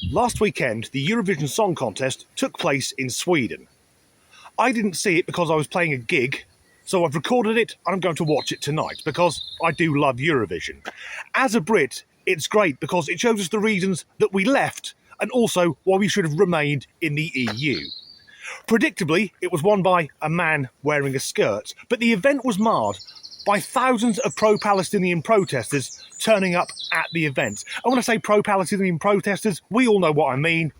Last weekend, the Eurovision Song Contest took place in Sweden. I didn't see it because I was playing a gig, so I've recorded it and I'm going to watch it tonight because I do love Eurovision. As a Brit, it's great because it shows us the reasons that we left and also why we should have remained in the EU. Predictably, it was won by a man wearing a skirt, but the event was marred by thousands of pro-Palestinian protesters turning up at the event. And when I say pro-Palestinian protesters, we all know what I mean.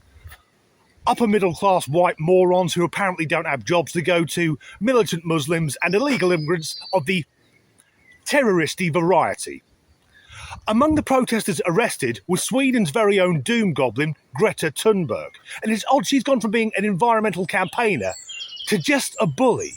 Upper middle class white morons who apparently don't have jobs to go to, militant Muslims and illegal immigrants of the terroristy variety. Among the protesters arrested was Sweden's very own doom goblin, Greta Thunberg. And it's odd she's gone from being an environmental campaigner to just a bully.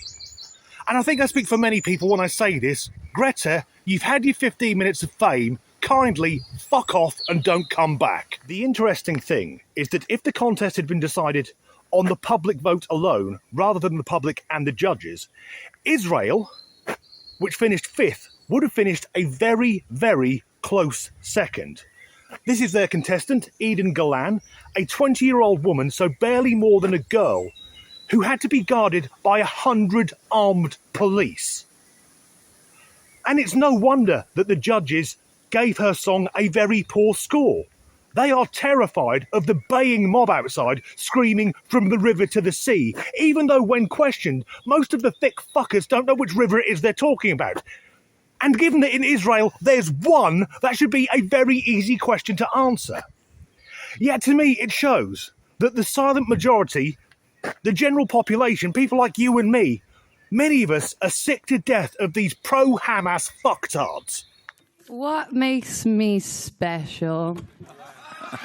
And I think I speak for many people when I say this. Greta, you've had your 15 minutes of fame. Kindly fuck off and don't come back. The interesting thing is that if the contest had been decided on the public vote alone, rather than the public and the judges, Israel, which finished 5th, would have finished a very, very close second. This is their contestant, Eden Galan, a 20-year-old woman, so barely more than a girl, who had to be guarded by 100 armed police. And it's no wonder that the judges gave her song a very poor score. They are terrified of the baying mob outside screaming from the river to the sea, even though when questioned, most of the thick fuckers don't know which river it is they're talking about. And given that in Israel there's one, that should be a very easy question to answer. Yet to me it shows that the silent majority, the general population, people like you and me, many of us are sick to death of these pro-Hamas fucktards. What makes me special? Come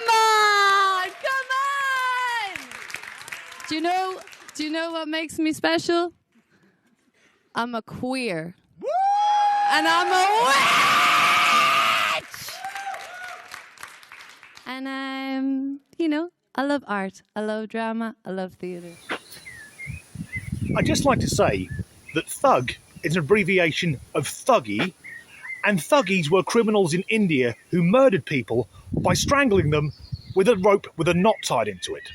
on! Come on! Do you know what makes me special? I'm a queer. Woo! And I'm a witch! And I love art, I love drama, I love theatre. I'd just like to say that thug is an abbreviation of thuggy, and thuggies were criminals in India who murdered people by strangling them with a rope with a knot tied into it.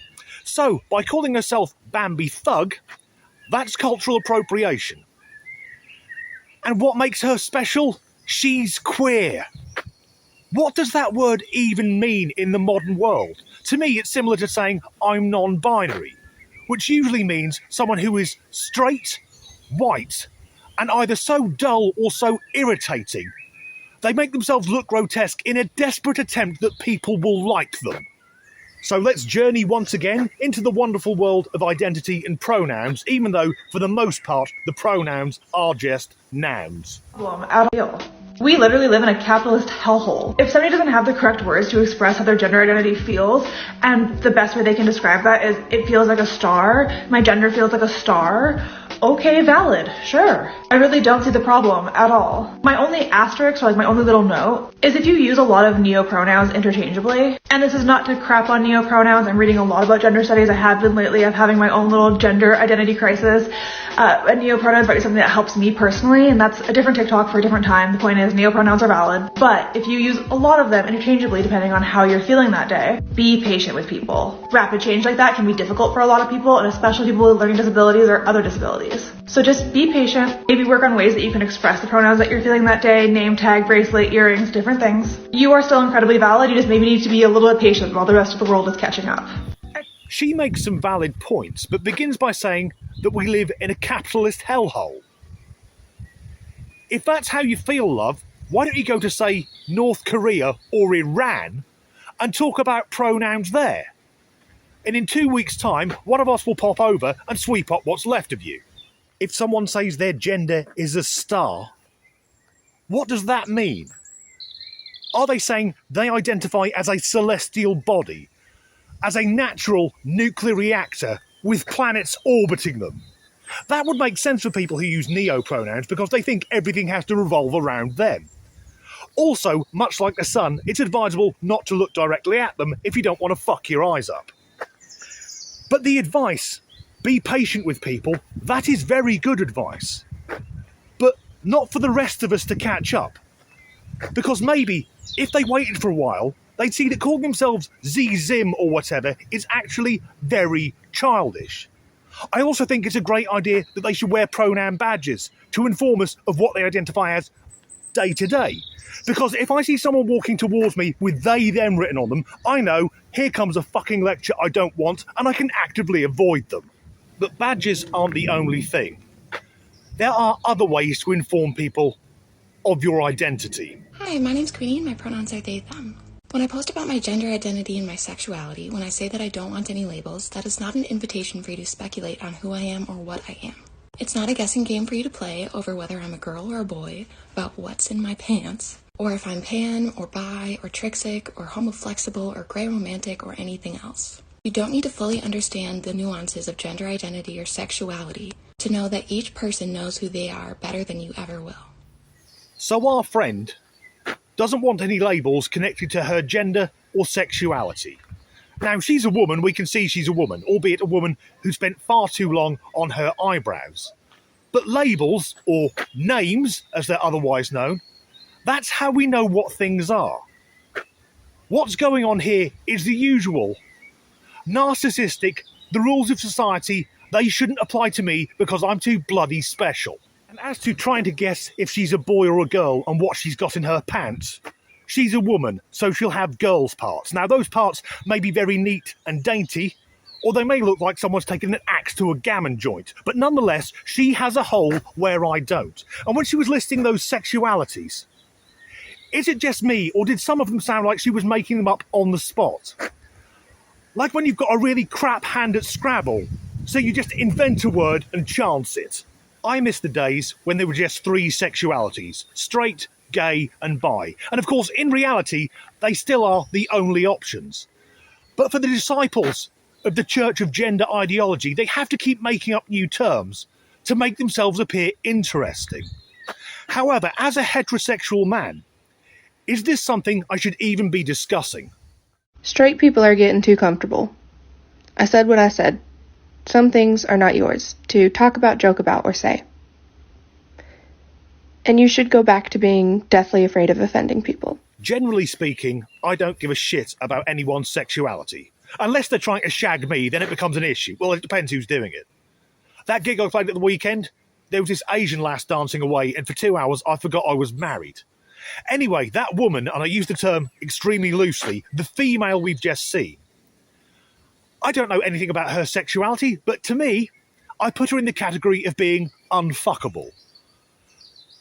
So, by calling herself Bambi Thug, that's cultural appropriation. And what makes her special? She's queer. What does that word even mean in the modern world? To me, it's similar to saying I'm non-binary, which usually means someone who is straight, white, and either so dull or so irritating, they make themselves look grotesque in a desperate attempt that people will like them. So let's journey once again into the wonderful world of identity and pronouns, even though, for the most part, the pronouns are just nouns. We literally live in a capitalist hellhole. If somebody doesn't have the correct words to express how their gender identity feels, and the best way they can describe that is, it feels like a star, my gender feels like a star, okay, valid, sure. I really don't see the problem at all. My only asterisk, or like my only little note, is if you use a lot of neo-pronouns interchangeably, and this is not to crap on neo-pronouns, I'm reading a lot about gender studies, I have been lately, I'm having my own little gender identity crisis. A neo-pronoun is something that helps me personally, and that's a different TikTok for a different time. The point is, neo-pronouns are valid, but if you use a lot of them interchangeably depending on how you're feeling that day, be patient with people. Rapid change like that can be difficult for a lot of people, and especially people with learning disabilities or other disabilities. So just be patient, maybe work on ways that you can express the pronouns that you're feeling that day, name tag, bracelet, earrings, different things. You are still incredibly valid, you just maybe need to be a little bit patient while the rest of the world is catching up. She makes some valid points, but begins by saying that we live in a capitalist hellhole. If that's how you feel, love, why don't you go to, say, North Korea or Iran and talk about pronouns there? And in 2 weeks' time, one of us will pop over and sweep up what's left of you. If someone says their gender is a star, what does that mean? Are they saying they identify as a celestial body, as a natural nuclear reactor with planets orbiting them? That would make sense for people who use neo-pronouns because they think everything has to revolve around them. Also, much like the sun, it's advisable not to look directly at them if you don't want to fuck your eyes up. But the advice, be patient with people, that is very good advice. But not for the rest of us to catch up. Because maybe, if they waited for a while, they'd see that calling themselves Z-Zim or whatever is actually very childish. I also think it's a great idea that they should wear pronoun badges to inform us of what they identify as day to day. Because if I see someone walking towards me with they, them written on them, I know here comes a fucking lecture I don't want and I can actively avoid them. But badges aren't the only thing. There are other ways to inform people of your identity. Hi, my name's Queenie and my pronouns are they, them. When I post about my gender identity and my sexuality, when I say that I don't want any labels, that is not an invitation for you to speculate on who I am or what I am. It's not a guessing game for you to play over whether I'm a girl or a boy, about what's in my pants, or if I'm pan or bi or trixic or homoflexible or gray romantic or anything else. You don't need to fully understand the nuances of gender identity or sexuality to know that each person knows who they are better than you ever will. So our friend doesn't want any labels connected to her gender or sexuality. Now, she's a woman, we can see she's a woman, albeit a woman who spent far too long on her eyebrows. But labels, or names as they're otherwise known, that's how we know what things are. What's going on here is the usual. Narcissistic, the rules of society, they shouldn't apply to me because I'm too bloody special. And as to trying to guess if she's a boy or a girl and what she's got in her pants, she's a woman, so she'll have girl's parts. Now, those parts may be very neat and dainty, or they may look like someone's taken an axe to a gammon joint, but nonetheless, she has a hole where I don't. And when she was listing those sexualities, is it just me, or did some of them sound like she was making them up on the spot? Like when you've got a really crap hand at Scrabble, so you just invent a word and chance it. I miss the days when there were just 3 sexualities: straight, gay and bi. And of course, in reality, they still are the only options. But for the disciples of the Church of Gender ideology, they have to keep making up new terms to make themselves appear interesting. However, as a heterosexual man, is this something I should even be discussing? Straight people are getting too comfortable. I said what I said. Some things are not yours to talk about, joke about, or say. And you should go back to being deathly afraid of offending people. Generally speaking, I don't give a shit about anyone's sexuality. Unless they're trying to shag me, then it becomes an issue. Well, it depends who's doing it. That gig I played at the weekend, there was this Asian lass dancing away, and for 2 hours I forgot I was married. Anyway, that woman, and I use the term extremely loosely, the female we've just seen, I don't know anything about her sexuality, but to me, I put her in the category of being unfuckable.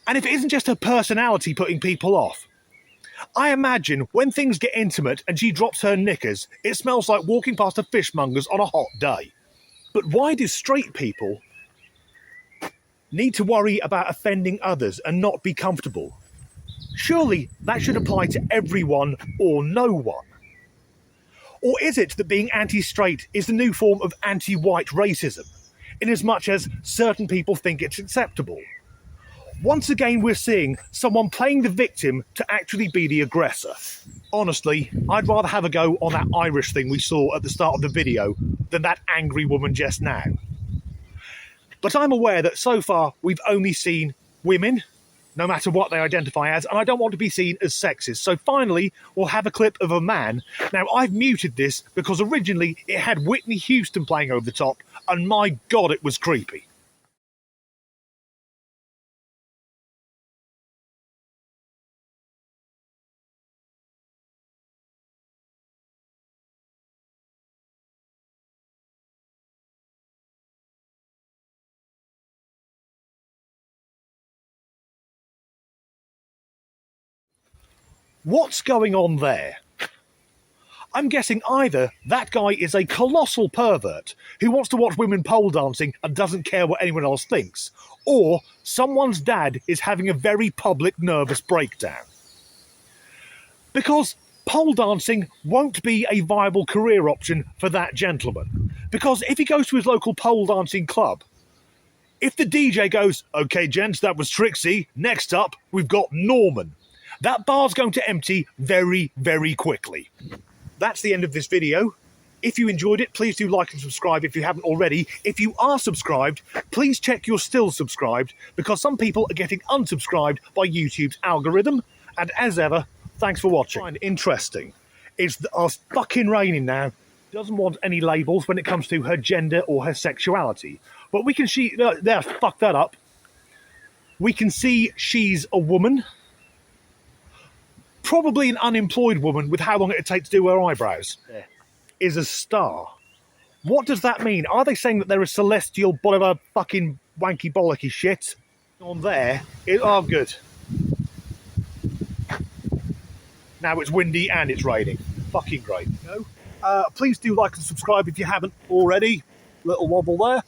And if it isn't just her personality putting people off, I imagine when things get intimate and she drops her knickers, it smells like walking past a fishmonger's on a hot day. But why do straight people need to worry about offending others and not be comfortable? Surely that should apply to everyone or no one. Or is it that being anti-straight is the new form of anti-white racism, inasmuch as certain people think it's acceptable? Once again, we're seeing someone playing the victim to actually be the aggressor. Honestly, I'd rather have a go on that Irish thing we saw at the start of the video than that angry woman just now. But I'm aware that so far we've only seen women, no matter what they identify as, and I don't want to be seen as sexist. So finally, we'll have a clip of a man. Now, I've muted this because originally it had Whitney Houston playing over the top, and my God, it was creepy. What's going on there? I'm guessing either that guy is a colossal pervert who wants to watch women pole dancing and doesn't care what anyone else thinks, or someone's dad is having a very public nervous breakdown. Because pole dancing won't be a viable career option for that gentleman. Because if he goes to his local pole dancing club, if the DJ goes, "Okay, gents, that was Trixie, next up, we've got Norman," that bar's going to empty very, very quickly. That's the end of this video. If you enjoyed it, please do like and subscribe if you haven't already. If you are subscribed, please check you're still subscribed, because some people are getting unsubscribed by YouTube's algorithm. And as ever, thanks for watching. Find interesting is that it's fucking raining now. Doesn't want any labels when it comes to her gender or her sexuality. But we can see, there, fuck that up. We can see she's a woman. Probably an unemployed woman with how long it takes to do her eyebrows. There. Is a star. What does that mean? Are they saying that they're a celestial, whatever fucking wanky bollocky shit? On there, oh good. Now it's windy and it's raining. Fucking great. Please do like and subscribe if you haven't already. Little wobble there.